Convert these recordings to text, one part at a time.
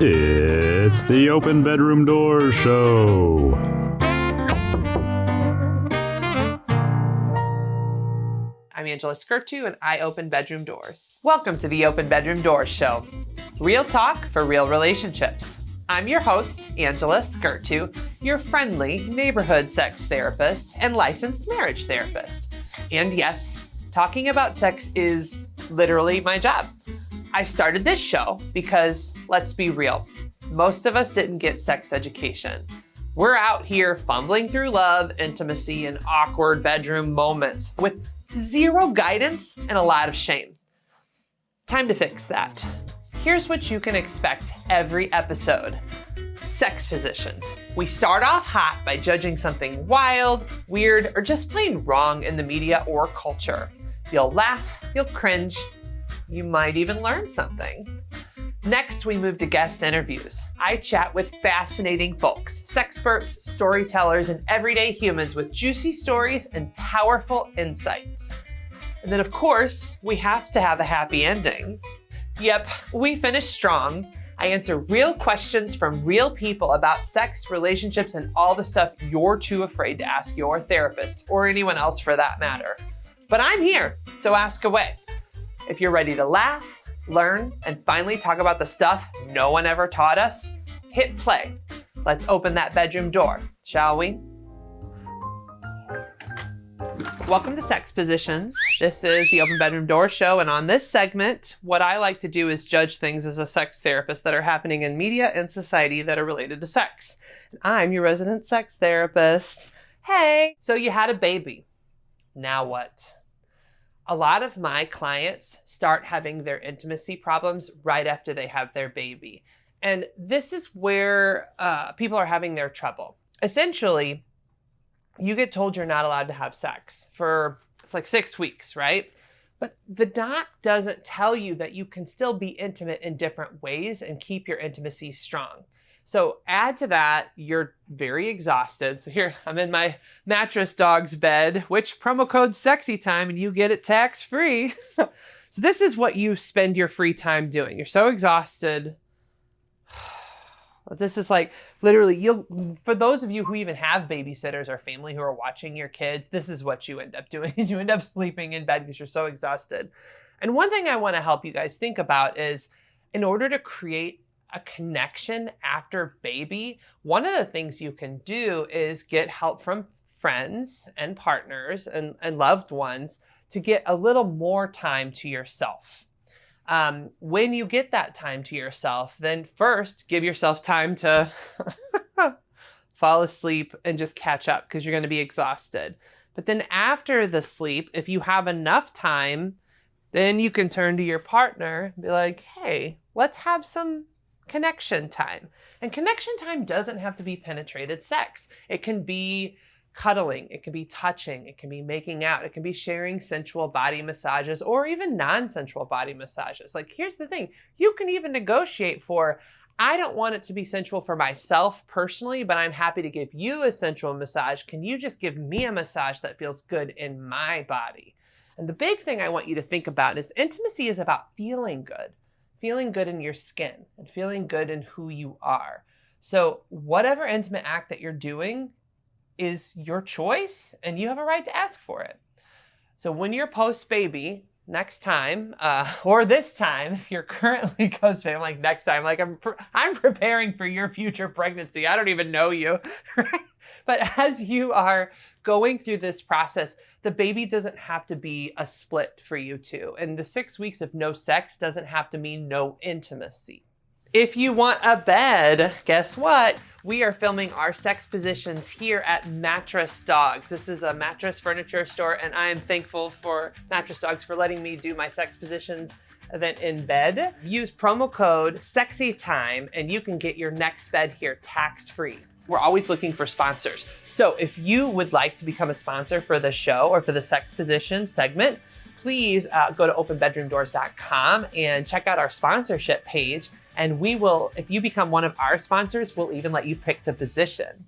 It's the Open Bedroom Door Show. I'm Angela Skurtu, and I open bedroom doors. Welcome to the Open Bedroom Doors Show. Real talk for real relationships. I'm your host, Angela Skurtu, your friendly neighborhood sex therapist and licensed marriage therapist. And yes, talking about sex is literally my job. I started this show because, let's be real, most of us didn't get sex education. We're out here fumbling through love, intimacy, and awkward bedroom moments with zero guidance and a lot of shame. Time to fix that. Here's what you can expect every episode. Sex positions. We start off hot by judging something wild, weird, or just plain wrong in the media or culture. You'll laugh, you'll cringe, you might even learn something. Next, we move to guest interviews. I chat with fascinating folks, sexperts, storytellers, and everyday humans with juicy stories and powerful insights. And then, of course, we have to have a happy ending. Yep, we finish strong. I answer real questions from real people about sex, relationships, and all the stuff you're too afraid to ask your therapist or anyone else for that matter. But I'm here, so ask away. If you're ready to laugh, learn, and finally talk about the stuff no one ever taught us, hit play. Let's open that bedroom door, shall we? Welcome to Sex Positions. This is the Open Bedroom Door Show, and on this segment, what I like to do is judge things as a sex therapist that are happening in media and society that are related to sex. And I'm your resident sex therapist. Hey, so you had a baby. Now what? A lot of my clients start having their intimacy problems right after they have their baby. And this is where people are having their trouble. Essentially, you get told you're not allowed to have sex for, it's like 6 weeks, right? But the doc doesn't tell you that you can still be intimate in different ways and keep your intimacy strong. So add to that, you're very exhausted. So here, I'm in my mattress dog's bed, which promo code sexy time and you get it tax-free. So this is what you spend your free time doing. You're so exhausted. This is like literally, for those of you who even have babysitters or family who are watching your kids, this is what you end up doing is you end up sleeping in bed because you're so exhausted. And one thing I want to help you guys think about is in order to create a connection after baby, one of the things you can do is get help from friends and partners and loved ones to get a little more time to yourself. When you get that time to yourself, then first give yourself time to fall asleep and just catch up because you're going to be exhausted. But then after the sleep, if you have enough time, then you can turn to your partner and be like, hey, let's have some connection time. And connection time doesn't have to be penetrated sex. It can be cuddling, it can be touching, it can be making out, it can be sharing sensual body massages or even non-sensual body massages. Like, here's the thing, you can even negotiate for, I don't want it to be sensual for myself personally, but I'm happy to give you a sensual massage. Can you just give me a massage that feels good in my body? And the big thing I want you to think about is intimacy is about feeling good in your skin and feeling good in who you are. So whatever intimate act that you're doing is your choice and you have a right to ask for it. So when you're post-baby, next time, or this time, if you're currently post-baby, I'm like next time, like I'm preparing for your future pregnancy. I don't even know you, right? But as you are going through this process, the baby doesn't have to be a split for you two. And the 6 weeks of no sex doesn't have to mean no intimacy. If you want a bed, guess what? We are filming our sex positions here at Mattress Dogs. This is a mattress furniture store, and I am thankful for Mattress Dogs for letting me do my sex positions event in bed. Use promo code SEXYTIME, and you can get your next bed here tax-free. We're always looking for sponsors. So if you would like to become a sponsor for the show or for the sex position segment, please go to openbedroomdoors.com and check out our sponsorship page. And we will, if you become one of our sponsors, we'll even let you pick the position.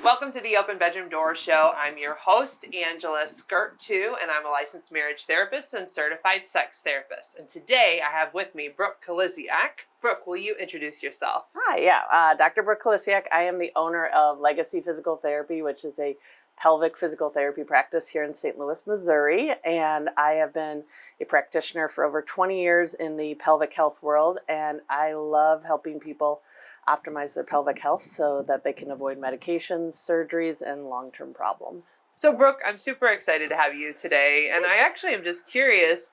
Welcome welcome to the Open Bedroom Door Show. I'm your host, Angela Skurtu, and I'm a licensed marriage therapist and certified sex therapist. And today I have with me Brooke Kalisiak. Brooke, will you introduce yourself? Hi, Dr. Brooke Kalisiak. I am the owner of Legacy Physical Therapy, which is a pelvic physical therapy practice here in St. Louis, Missouri. And I have been a practitioner for over 20 years in the pelvic health world. And I love helping people optimize their pelvic health so that they can avoid medications, surgeries, and long-term problems. So Brooke, I'm super excited to have you today. And I actually am just curious,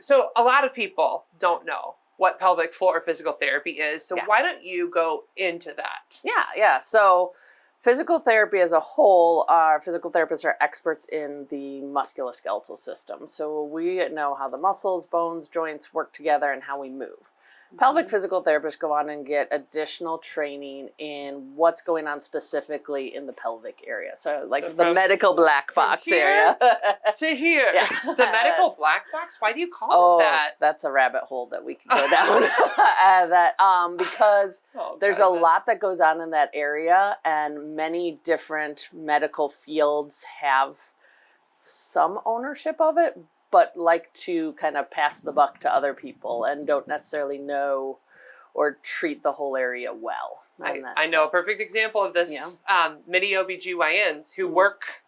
so a lot of people don't know what pelvic floor physical therapy is. So why don't you go into that? Yeah. So physical therapy as a whole, our physical therapists are experts in the musculoskeletal system. So we know how the muscles, bones, joints work together and how we move. Pelvic physical therapists go on and get additional training in what's going on specifically in the pelvic area. So the medical black box area. To here. Yeah. The medical black box? Why do you call it that? That's a rabbit hole that we can go down. Because there's a lot that goes on in that area, and many different medical fields have some ownership of it, but like to kind of pass the buck to other people and don't necessarily know or treat the whole area well. I know a perfect example of this. Many OBGYNs who work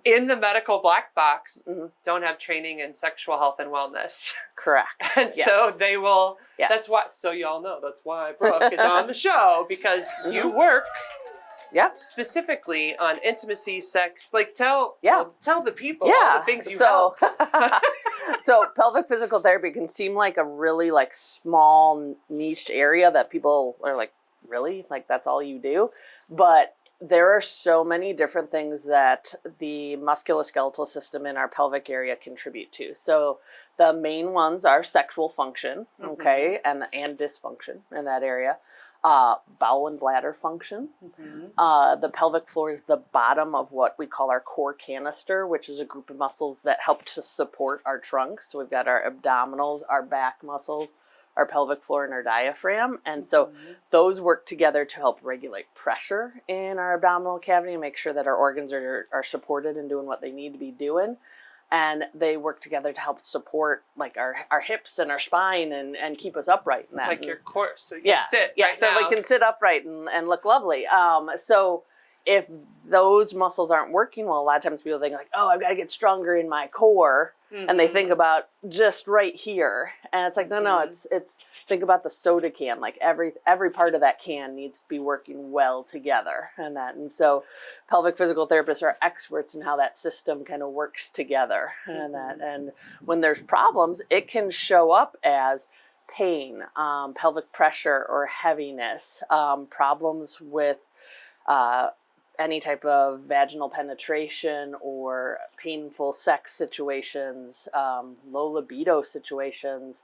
in the medical black box don't have training in sexual health and wellness. Correct. And so they will, that's why, so y'all know, that's why Brooke is on the show, because you work specifically on intimacy, sex. Tell the people all the things you help. So pelvic physical therapy can seem like a really small niche area that people are like, really? That's all you do? But there are so many different things that the musculoskeletal system in our pelvic area contribute to. So the main ones are sexual function, and dysfunction in that area. Bowel and bladder function. The pelvic floor is the bottom of what we call our core canister, which is a group of muscles that help to support our trunk. So we've got our abdominals, our back muscles, our pelvic floor, and our diaphragm. And so those work together to help regulate pressure in our abdominal cavity and make sure that our organs are supported and doing what they need to be doing. And they work together to help support our hips and our spine and keep us upright. In that. Your core, so you can sit so now. We can sit upright and look lovely. So if those muscles aren't working well, a lot of times people think I've got to get stronger in my core. And they think about just right here. And it's no, it's think about the soda can. Every part of that can needs to be working well together and so pelvic physical therapists are experts in how that system kind of works together and when there's problems, it can show up as pain, pelvic pressure or heaviness, problems with any type of vaginal penetration or painful sex situations, low libido situations,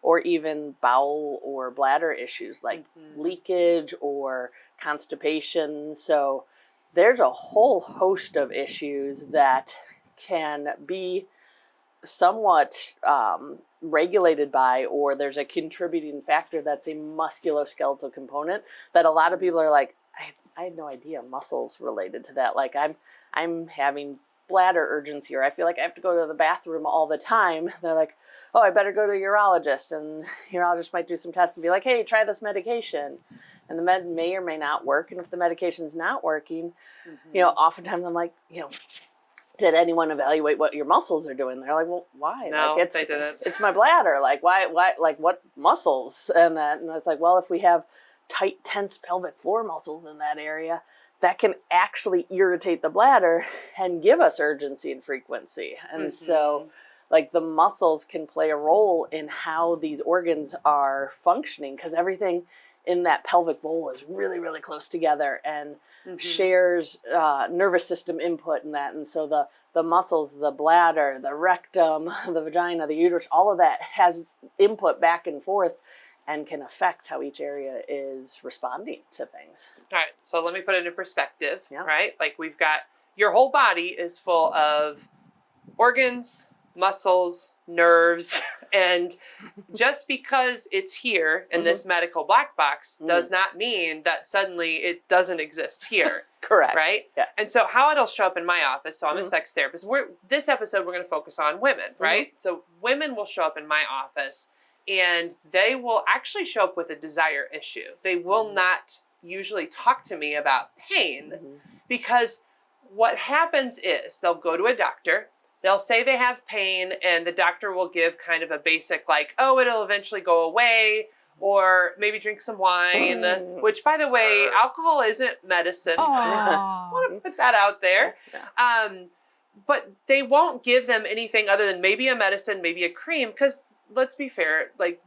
or even bowel or bladder issues like leakage or constipation. So there's a whole host of issues that can be somewhat regulated by, or there's a contributing factor that's a musculoskeletal component that a lot of people are like, I had no idea muscles related to that. I'm having bladder urgency, or I feel like I have to go to the bathroom all the time. They're like, oh, I better go to a urologist, and urologist might do some tests and be like, hey, try this medication. And the med may or may not work. And if the medication's not working, oftentimes I'm like, did anyone evaluate what your muscles are doing? They're like, well, why? No, they didn't. It's my bladder. Why, what muscles? And it's well, if we have tight, tense pelvic floor muscles in that area, that can actually irritate the bladder and give us urgency and frequency. And so the muscles can play a role in how these organs are functioning, because everything in that pelvic bowl is really, really close together and shares nervous system input in that. And so the muscles, the bladder, the rectum, the vagina, the uterus, all of that has input back and forth and can affect how each area is responding to things. All right, so let me put it into perspective, right? We've got, your whole body is full of organs, muscles, nerves, and just because it's here in this medical black box does not mean that suddenly it doesn't exist here. Correct. Right? Yeah. And so how it'll show up in my office, so I'm a sex therapist. This episode, we're going to focus on women, right? So women will show up in my office and they will actually show up with a desire issue. They will not usually talk to me about pain because what happens is they'll go to a doctor. They'll say they have pain and the doctor will give kind of a basic like, oh, it'll eventually go away, or maybe drink some wine, which by the way, alcohol isn't medicine. I want to put that out there. But they won't give them anything other than maybe a medicine, maybe a cream, because let's be fair, like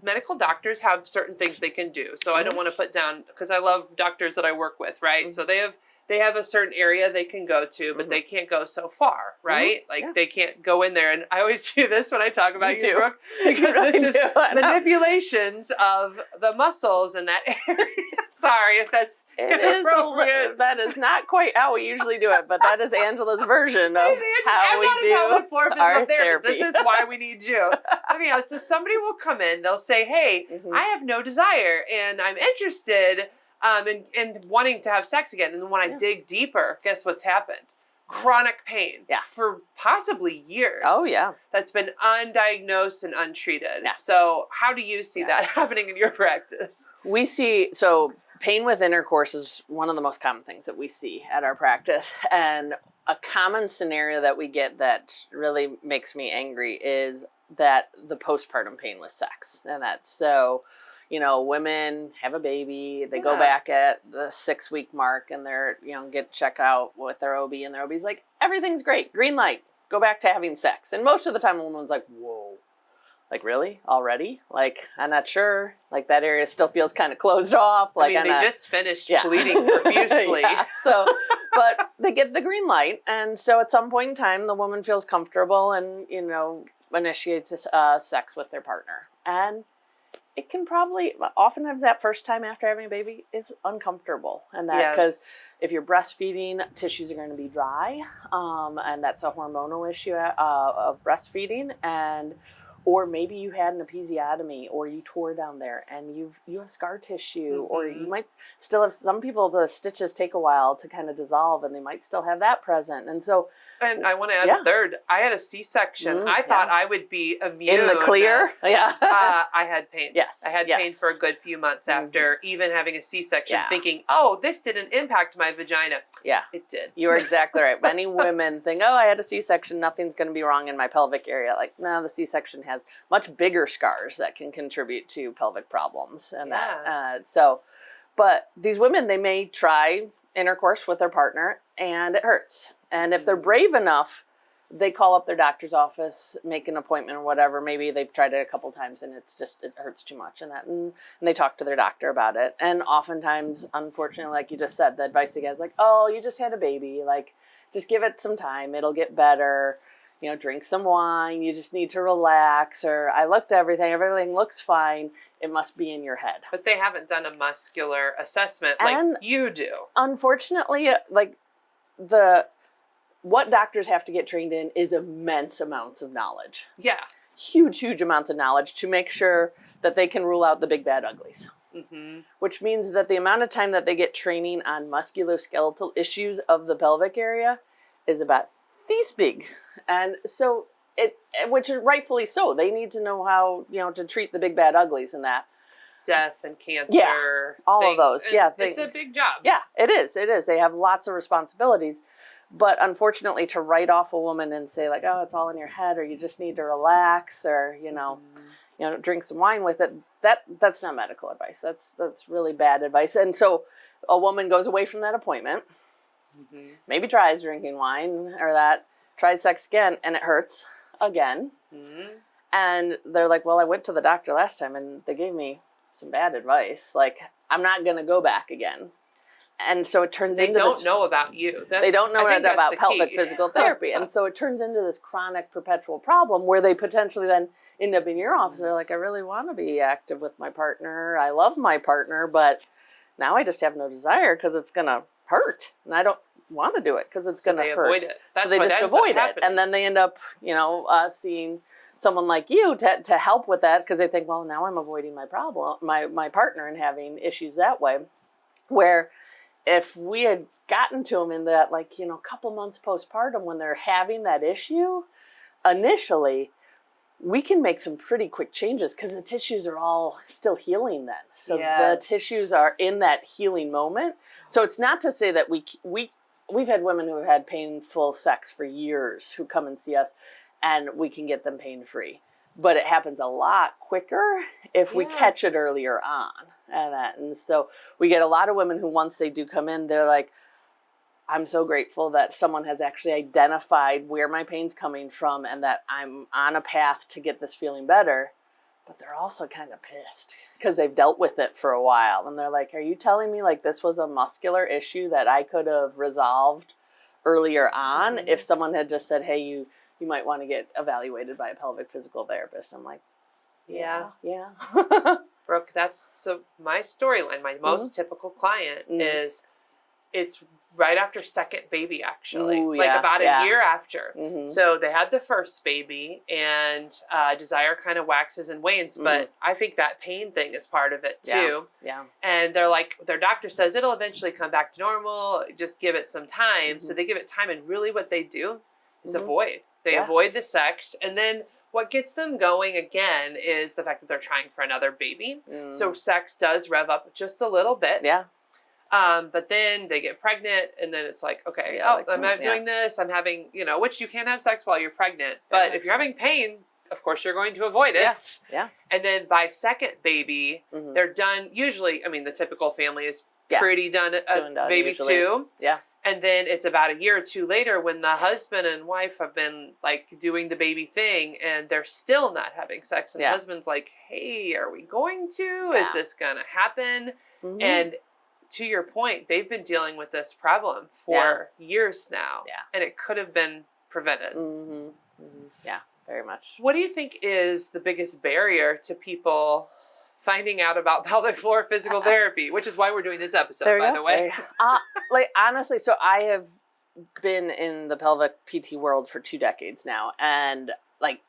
medical doctors have certain things they can do. So I don't want to put down, because I love doctors that I work with, right? So they have a certain area they can go to, but they can't go so far, right? Like they can't go in there. And I always do this when I talk about you, Brooke, because this is manipulations of the muscles in that area. Sorry if that's inappropriate. That is not quite how we usually do it, but that is Angela's version of how we do our therapy. This is why we need you. Anyhow, so somebody will come in, they'll say, hey, I have no desire and I'm interested and wanting to have sex again. And then when I dig deeper, guess what's happened? Chronic pain for possibly years. Oh, yeah. That's been undiagnosed and untreated. Yeah. So how do you see that happening in your practice? We see, so pain with intercourse is one of the most common things that we see at our practice. And a common scenario that we get that really makes me angry is that the postpartum pain with sex. And that's so... women have a baby, they go back at the 6-week mark and they're, get check out with their OB and their OB's like, everything's great, green light, go back to having sex. And most of the time a woman's like, whoa, like really? Already? Like, I'm not sure. Like that area still feels kind of closed off. Like they just finished bleeding profusely. So, but they get the green light. And so at some point in time, the woman feels comfortable and, initiates sex with their partner. And it can oftentimes that first time after having a baby is uncomfortable. And that because if you're breastfeeding, tissues are going to be dry. And that's a hormonal issue of breastfeeding. Or maybe you had an episiotomy or you tore down there and you have scar tissue or you might still have, some people, the stitches take a while to kind of dissolve and they might still have that present. And I want to add a third. I had a C-section. I thought I would be immune. In the clear? I had pain. Yes. I had pain for a good few months after even having a C-section, thinking, oh, this didn't impact my vagina. Yeah. It did. You're exactly right. Many women think, oh, I had a C-section, nothing's going to be wrong in my pelvic area. Like, no, the C-section has much bigger scars that can contribute to pelvic problems. And but these women, they may try intercourse with their partner and it hurts. And if they're brave enough, they call up their doctor's office, make an appointment or whatever. Maybe they've tried it a couple times and it hurts too much and they talk to their doctor about it. And oftentimes, unfortunately, like you just said, the advice they get is like, oh, you just had a baby. Like, just give it some time. It'll get better. Drink some wine. You just need to relax. Or I looked at everything looks fine. It must be in your head. But they haven't done a muscular assessment like you do. Unfortunately, what doctors have to get trained in is immense amounts of knowledge. Yeah. Huge amounts of knowledge to make sure that they can rule out the big bad uglies. Which means that the amount of time that they get training on musculoskeletal issues of the pelvic area is about this big. And so which is rightfully so. They need to know how, to treat the big bad uglies and that. Death and cancer. All of those. And it's a big job. Yeah, it is. They have lots of responsibilities. But unfortunately, to write off a woman and say like, oh, it's all in your head, or you just need to relax, or drink some wine with it, that's not medical advice. That's really bad advice. And so a woman goes away from that appointment, maybe tries drinking wine or tries sex again, and it hurts again. And they're like, well, I went to the doctor last time and they gave me some bad advice. Like, I'm not going to go back again. And so it turns into They don't know about you. They don't know about pelvic physical therapy. And so it turns into this chronic perpetual problem where they potentially then end up in your office. They're like, I really want to be active with my partner. I love my partner, but now I just have no desire because it's going to hurt. And want to do it because it's So going to they hurt. avoid it. That's so they what just ends up avoid it. happening. And then they end up, seeing someone like you to help with that because they think, well, now I'm avoiding my problem, my partner, and having issues that way. Where if we had gotten to them in that, couple months postpartum when they're having that issue, initially, we can make some pretty quick changes because the tissues are all still healing then. So the tissues are in that healing moment. So it's not to say that we've had women who have had painful sex for years who come and see us and we can get them pain-free. But it happens a lot quicker if we catch it earlier on. And so we get a lot of women who, once they do come in, they're like, I'm so grateful that someone has actually identified where my pain's coming from and that I'm on a path to get this feeling better. But they're also kind of pissed because they've dealt with it for a while. And they're like, are you telling me this was a muscular issue that I could have resolved earlier on if someone had just said, hey, you might want to get evaluated by a pelvic physical therapist? I'm like, yeah. Brooke, so my storyline, my most typical client is it's right after second baby, actually. Ooh, about a year after. Mm-hmm. So they had the first baby and desire kind of waxes and wanes, but I think that pain thing is part of it too. Yeah. And they're like, their doctor says it'll eventually come back to normal, just give it some time. So they give it time, and really what they do is avoid. They avoid the sex, and then what gets them going again is the fact that they're trying for another baby. So sex does rev up just a little bit. Yeah. But then they get pregnant, and then it's like, okay, I'm not doing this. I'm having, which you can have sex while you're pregnant. But if you're having pain, of course you're going to avoid it. Yeah. And then by second baby, they're done. Usually, the typical family is pretty done at baby usually. 2. Yeah. And then it's about a year or two later when the husband and wife have been doing the baby thing and they're still not having sex. And the husband's like, hey, are we going to? Is this going to happen? And to your point, they've been dealing with this problem for years now. Yeah. And it could have been prevented. Yeah, very much. What do you think is the biggest barrier to people finding out about pelvic floor physical therapy, which is why we're doing this episode, by the way? Honestly, so I have been in the pelvic PT world for 2 decades now, and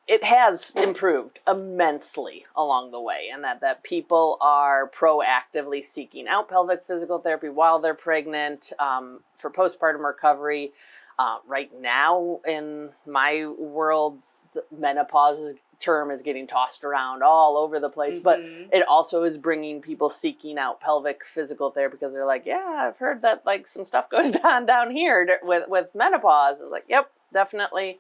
it has improved immensely along the way, and that people are proactively seeking out pelvic physical therapy while they're pregnant for postpartum recovery. Right now in my world, the menopause term is getting tossed around all over the place, but it also is bringing people seeking out pelvic physical therapy because they're like, yeah, I've heard that some stuff goes down here with menopause. It's like, yep, definitely.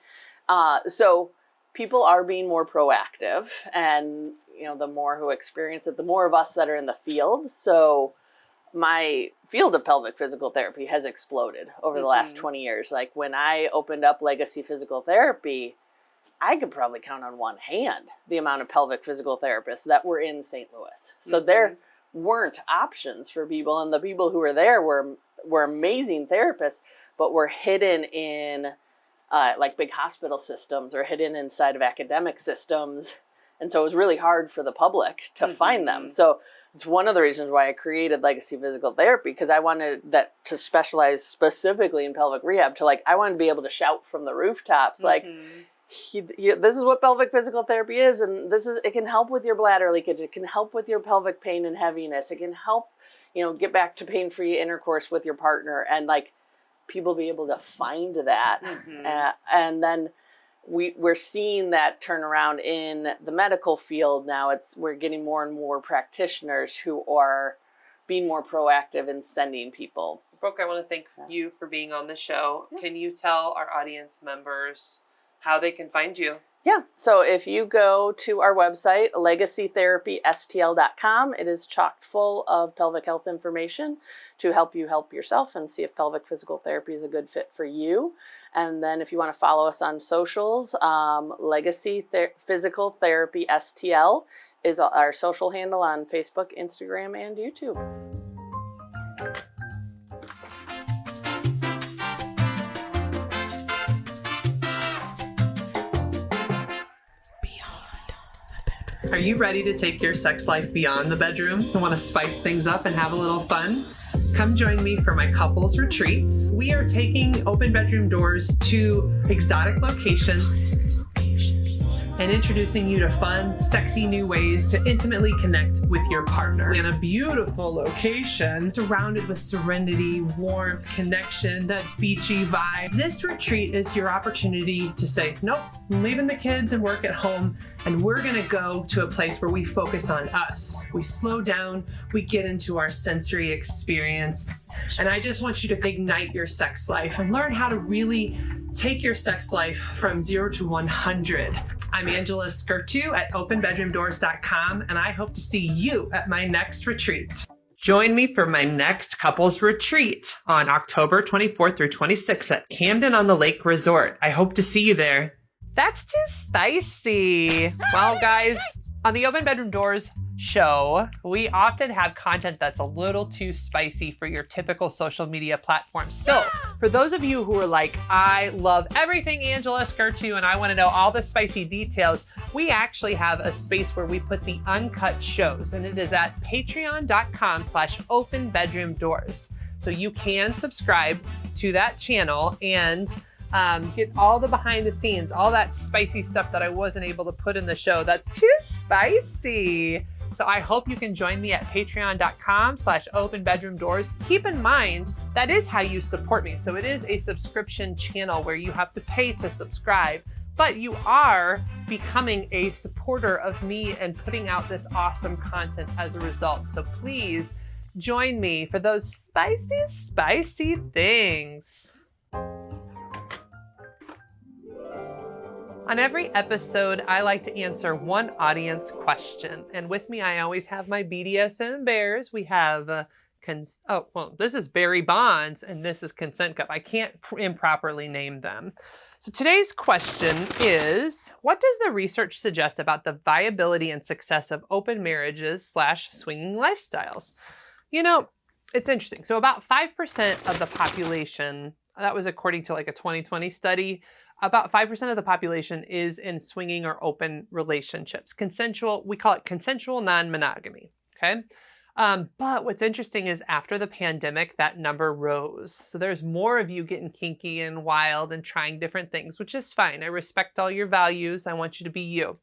So people are being more proactive, and the more who experience it, the more of us that are in the field. So my field of pelvic physical therapy has exploded over the last 20 years. When I opened up Legacy Physical Therapy, I could probably count on one hand the amount of pelvic physical therapists that were in St. Louis. So there weren't options for people, and the people who were there were amazing therapists, but were hidden in big hospital systems or hidden inside of academic systems. And so it was really hard for the public to find them. So it's one of the reasons why I created Legacy Physical Therapy, because I wanted that to specialize specifically in pelvic rehab. I wanted to be able to shout from the rooftops, this is what pelvic physical therapy is, and it can help with your bladder leakage, it can help with your pelvic pain and heaviness, it can help, get back to pain-free intercourse with your partner, and people be able to find that. And then we're seeing that turnaround in the medical field now. We're getting more and more practitioners who are being more proactive in sending people. Brooke, I want to thank you for being on the show. Can you tell our audience members how they can find you? Yeah. So if you go to our website, legacytherapystl.com, it is chocked full of pelvic health information to help you help yourself and see if pelvic physical therapy is a good fit for you. And then if you want to follow us on socials, Legacy Physical Therapy STL is our social handle on Facebook, Instagram, and YouTube. Are you ready to take your sex life beyond the bedroom and want to spice things up and have a little fun? come join me for my couples retreats. We are taking open bedroom doors to exotic locations and introducing you to fun, sexy new ways to intimately connect with your partner in a beautiful location surrounded with serenity, warmth, connection, that beachy vibe. This retreat is your opportunity to say, nope, I'm leaving the kids and work at home, and we're gonna go to a place where we focus on us. We slow down, we get into our sensory experience, and I just want you to ignite your sex life and learn how to really take your sex life from 0 to 100. I'm Angela Skurtu at openbedroomdoors.com, and I hope to see you at my next retreat. Join me for my next couples retreat on October 24th through 26th at Camden on the Lake Resort. I hope to see you there. That's too spicy. Well, guys, on the Open Bedroom Doors show, we often have content that's a little too spicy for your typical social media platforms. So for those of you who are like, I love everything Angela Skurtu and I want to know all the spicy details, we actually have a space where we put the uncut shows, and it is at patreon.com/openbedroomdoors. So you can subscribe to that channel and get all the behind the scenes, all that spicy stuff that I wasn't able to put in the show. That's too spicy. So I hope you can join me at patreon.com/openbedroomdoors. Keep in mind, that is how you support me. So it is a subscription channel where you have to pay to subscribe, but you are becoming a supporter of me and putting out this awesome content as a result. So please join me for those spicy, spicy things. On every episode, I like to answer one audience question. And with me, I always have my BDSM bears. We have, this is Barry Bonds and this is Consent Cup. I can't improperly name them. So today's question is, what does the research suggest about the viability and success of open marriages / swinging lifestyles? You know, it's interesting. So about 5% of the population, that was according to like a 2020 study, about 5% of the population is in swinging or open relationships. Consensual, we call it consensual non-monogamy, okay? But what's interesting is after the pandemic, that number rose. So there's more of you getting kinky and wild and trying different things, which is fine. I respect all your values. I want you to be you.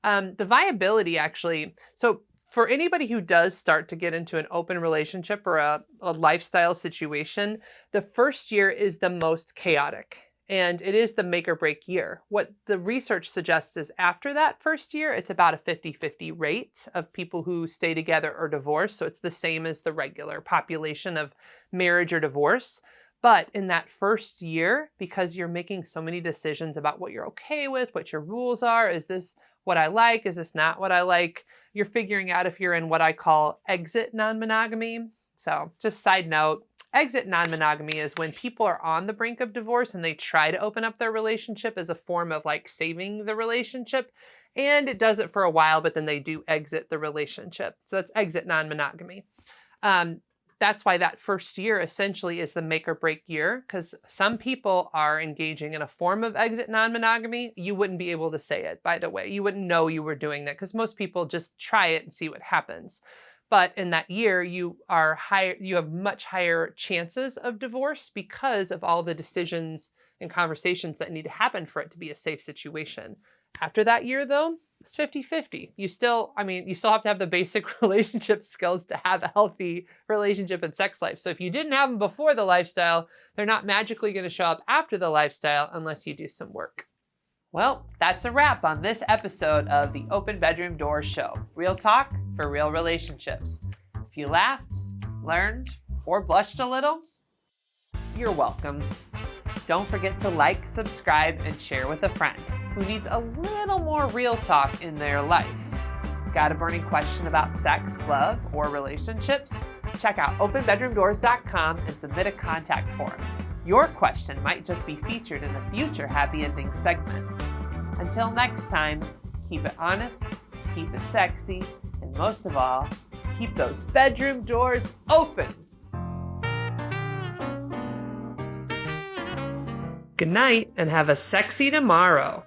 The viability actually, so for anybody who does start to get into an open relationship or a lifestyle situation, the first year is the most chaotic. And it is the make or break year. What the research suggests is after that first year, it's about a 50-50 rate of people who stay together or divorce. So it's the same as the regular population of marriage or divorce. But in that first year, because you're making so many decisions about what you're okay with, what your rules are, is this what I like, is this not what I like, you're figuring out if you're in what I call exit non-monogamy. So just side note, exit non-monogamy is when people are on the brink of divorce and they try to open up their relationship as a form of like saving the relationship. And it does it for a while, but then they do exit the relationship. So that's exit non-monogamy. That's why that first year essentially is the make or break year, because some people are engaging in a form of exit non-monogamy. You wouldn't be able to say it, by the way. You wouldn't know you were doing that because most people just try it and see what happens. But in that year, you have much higher chances of divorce because of all the decisions and conversations that need to happen for it to be a safe situation. After that year, though, it's 50-50. You still have to have the basic relationship skills to have a healthy relationship and sex life. So if you didn't have them before the lifestyle, they're not magically going to show up after the lifestyle unless you do some work. Well, that's a wrap on this episode of the Open Bedroom Doors Show. Real talk for real relationships. If you laughed, learned, or blushed a little, you're welcome. Don't forget to like, subscribe, and share with a friend who needs a little more real talk in their life. Got a burning question about sex, love, or relationships? Check out openbedroomdoors.com and submit a contact form. Your question might just be featured in a future Happy Ending segment. Until next time, keep it honest, keep it sexy, and most of all, keep those bedroom doors open. Good night and have a sexy tomorrow.